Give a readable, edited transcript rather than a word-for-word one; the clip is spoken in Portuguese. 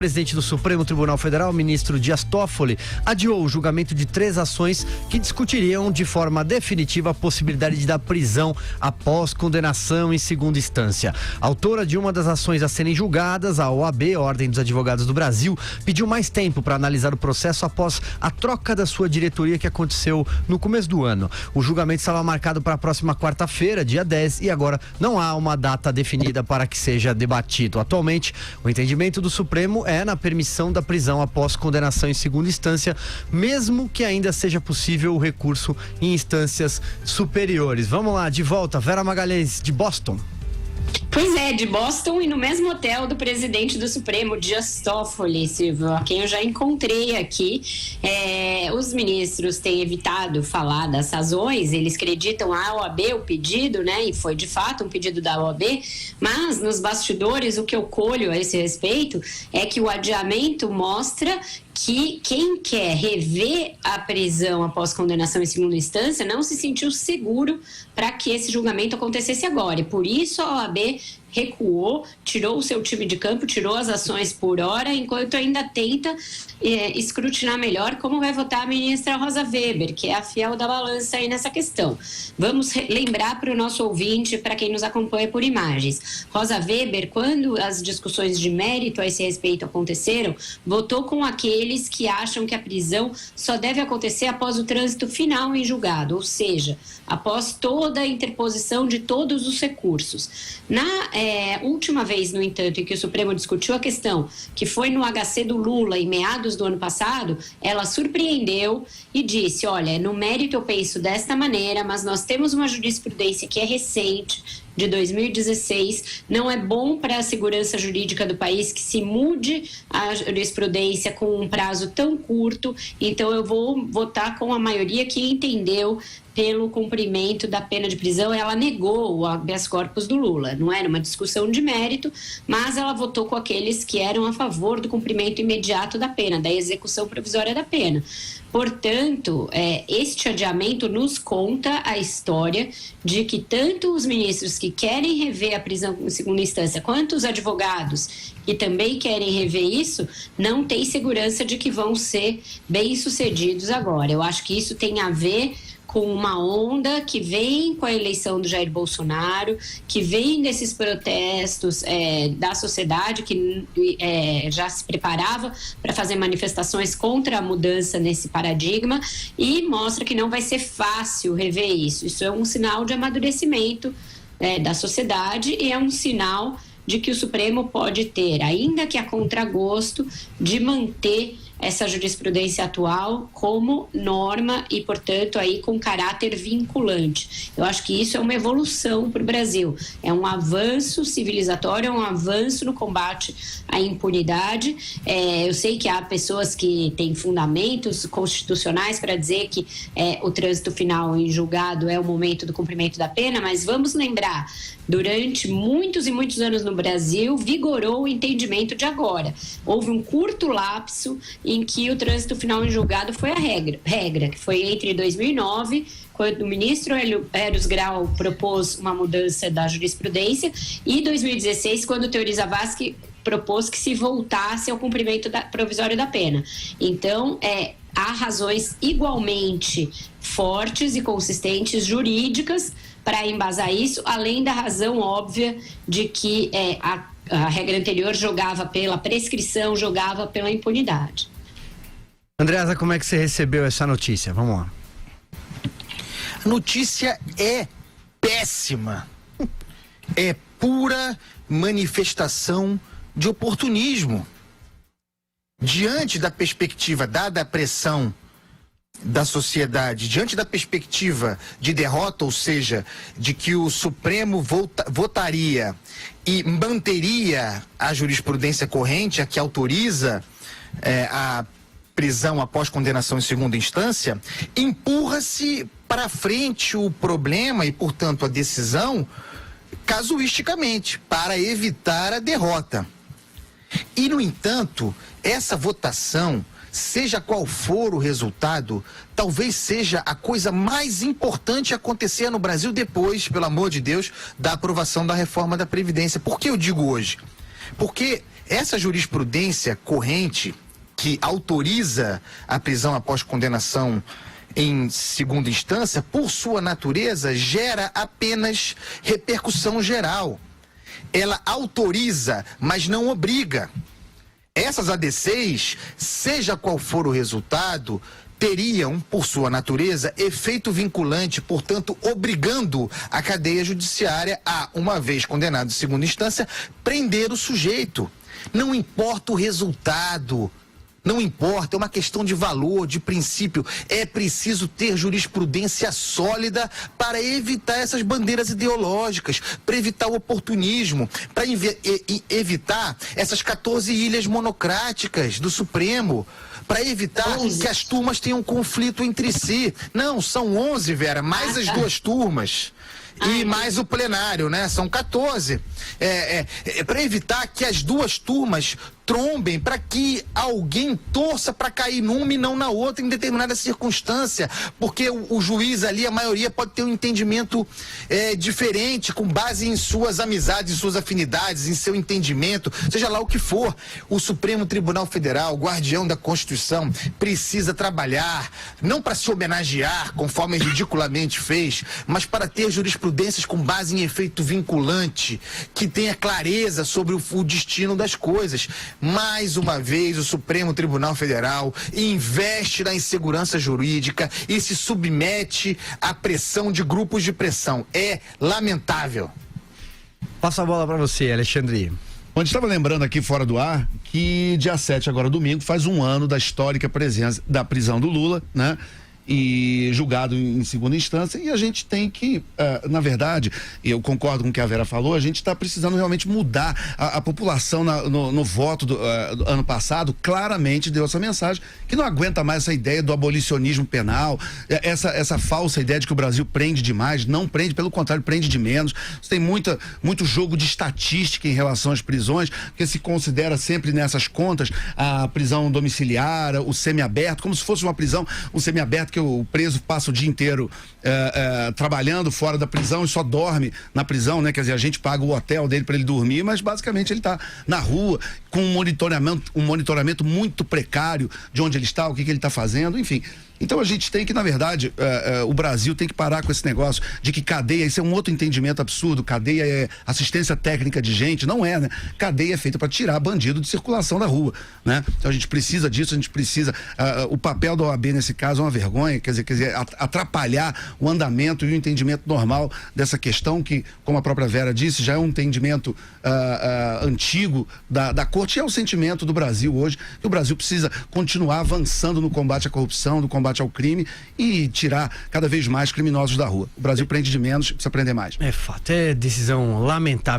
O presidente do Supremo Tribunal Federal, ministro Dias Toffoli, adiou o julgamento de 3 ações que discutiriam de forma definitiva a possibilidade da prisão após condenação em segunda instância. A autora de uma das ações a serem julgadas, a OAB, Ordem dos Advogados do Brasil, pediu mais tempo para analisar o processo após a troca da sua diretoria que aconteceu no começo do ano. O julgamento estava marcado para a próxima quarta-feira, dia 10, e agora não há uma data definida para que seja debatido. Atualmente, o entendimento do Supremo é na permissão da prisão após condenação em segunda instância, mesmo que ainda seja possível o recurso em instâncias superiores. Vamos lá, de volta, Vera Magalhães, de Boston. Pois é, de Boston e no mesmo hotel do presidente do Supremo, Dias Toffoli, Silvio, a quem eu já encontrei aqui. Os ministros têm evitado falar das razões, eles acreditam a OAB, o pedido, né, e foi de fato um pedido da OAB, mas nos bastidores o que eu colho a esse respeito é que o adiamento mostra que quem quer rever a prisão após condenação em segunda instância não se sentiu seguro para que esse julgamento acontecesse agora. E por isso a OAB recuou, tirou o seu time de campo, tirou as ações por hora, enquanto ainda tenta escrutinar melhor como vai votar a ministra Rosa Weber, que é a fiel da balança aí nessa questão. Vamos lembrar para o nosso ouvinte, para quem nos acompanha por imagens. Rosa Weber, quando as discussões de mérito a esse respeito aconteceram, votou com aqueles que acham que a prisão só deve acontecer após o trânsito final em julgado, ou seja, após toda a interposição de todos os recursos. Na última vez, no entanto, em que o Supremo discutiu a questão, que foi no HC do Lula em meados do ano passado, ela surpreendeu e disse, olha, no mérito eu penso desta maneira, mas nós temos uma jurisprudência que é recente, de 2016, não é bom para a segurança jurídica do país que se mude a jurisprudência com um prazo tão curto, então eu vou votar com a maioria que entendeu pelo cumprimento da pena de prisão. Ela negou o habeas corpus do Lula, não era uma discussão de mérito, mas ela votou com aqueles que eram a favor do cumprimento imediato da pena, da execução provisória da pena. Portanto, este adiamento nos conta a história de que tanto os ministros que querem rever a prisão em segunda instância, quanto os advogados que também querem rever isso, não têm segurança de que vão ser bem-sucedidos agora. Eu acho que isso tem a ver com uma onda que vem com a eleição do Jair Bolsonaro, que vem desses protestos da sociedade que já se preparava para fazer manifestações contra a mudança nesse paradigma, e mostra que não vai ser fácil rever isso. Isso é um sinal de amadurecimento da sociedade e é um sinal de que o Supremo pode ter, ainda que a contragosto, de manter essa jurisprudência atual como norma e, portanto, aí com caráter vinculante. Eu acho que isso é uma evolução para o Brasil. É um avanço civilizatório, é um avanço no combate à impunidade. Eu sei que há pessoas que têm fundamentos constitucionais para dizer que o trânsito final em julgado é o momento do cumprimento da pena, mas vamos lembrar, durante muitos e muitos anos no Brasil, vigorou o entendimento de agora. Houve um curto lapso em que o trânsito final em julgado foi a regra, que foi entre 2009, quando o ministro Eros Grau propôs uma mudança da jurisprudência, e 2016, quando o Teori Zavascki propôs que se voltasse ao cumprimento provisório da pena. Então, há razões igualmente fortes e consistentes jurídicas para embasar isso, além da razão óbvia de que a regra anterior jogava pela prescrição, jogava pela impunidade. Andreasa, como é que você recebeu essa notícia? Vamos lá. A notícia é péssima. É pura manifestação de oportunismo. Diante da perspectiva, dada a pressão da sociedade, diante da perspectiva de derrota, ou seja, de que o Supremo votaria e manteria a jurisprudência corrente, a que autoriza a prisão após condenação em segunda instância, empurra-se para frente o problema e, portanto, a decisão casuisticamente, para evitar a derrota. E, no entanto, essa votação, seja qual for o resultado, talvez seja a coisa mais importante a acontecer no Brasil depois, pelo amor de Deus, da aprovação da reforma da Previdência. Por que eu digo hoje? Porque Essa jurisprudência corrente que autoriza a prisão após condenação em segunda instância, por sua natureza, gera apenas repercussão geral. Ela autoriza, mas não obriga. Essas ADCs, seja qual for o resultado, teriam, por sua natureza, efeito vinculante, portanto, obrigando a cadeia judiciária a, uma vez condenado em segunda instância, prender o sujeito. Não importa o resultado. Não importa, é uma questão de valor, de princípio. É preciso ter jurisprudência sólida para evitar essas bandeiras ideológicas, para evitar o oportunismo, para evitar essas 14 ilhas monocráticas do Supremo, para evitar que as turmas tenham conflito entre si. Não, são 11, Vera, mais as duas turmas. E mais o plenário, né? São 14. Para evitar que as duas turmas trombem, para que alguém torça para cair numa e não na outra em determinada circunstância, porque o juiz ali, a maioria pode ter um entendimento diferente, com base em suas amizades, em suas afinidades, em seu entendimento, seja lá o que for. O Supremo Tribunal Federal, guardião da Constituição, precisa trabalhar, não para se homenagear, conforme ridiculamente fez, mas para ter jurisprudências com base em efeito vinculante, que tenha clareza sobre o destino das coisas. Mais uma vez, o Supremo Tribunal Federal investe na insegurança jurídica e se submete à pressão de grupos de pressão. É lamentável. Passa a bola para você, Alexandre. A gente estava lembrando aqui fora do ar que dia 7, agora domingo, faz um ano da histórica presença da prisão do Lula, né? E julgado em segunda instância, e a gente tem que, na verdade, eu concordo com o que a Vera falou, a gente está precisando realmente mudar a população no voto do ano passado, claramente deu essa mensagem, que não aguenta mais essa ideia do abolicionismo penal, essa falsa ideia de que o Brasil prende demais. Não prende, pelo contrário, prende de menos. Você tem muito jogo de estatística em relação às prisões, porque se considera sempre nessas contas a prisão domiciliar, o semiaberto, como se fosse uma prisão, um semiaberto que o preso passa o dia inteiro trabalhando fora da prisão e só dorme na prisão, né? Quer dizer, a gente paga o hotel dele para ele dormir, mas basicamente ele está na rua com um monitoramento muito precário de onde ele está, o que ele está fazendo, enfim. Então a gente tem que, na verdade, o Brasil tem que parar com esse negócio de que cadeia, isso é um outro entendimento absurdo, cadeia é assistência técnica de gente, não é, né? Cadeia é feita para tirar bandido de circulação da rua, né? Então a gente precisa disso, a gente precisa, o papel da OAB nesse caso é uma vergonha, quer dizer, atrapalhar o andamento e o entendimento normal dessa questão que, como a própria Vera disse, já é um entendimento antigo da Corte, e é o sentimento do Brasil hoje, que o Brasil precisa continuar avançando no combate à corrupção, no combate ao crime e tirar cada vez mais criminosos da rua. O Brasil prende de menos, precisa prender mais. É fato, é decisão lamentável.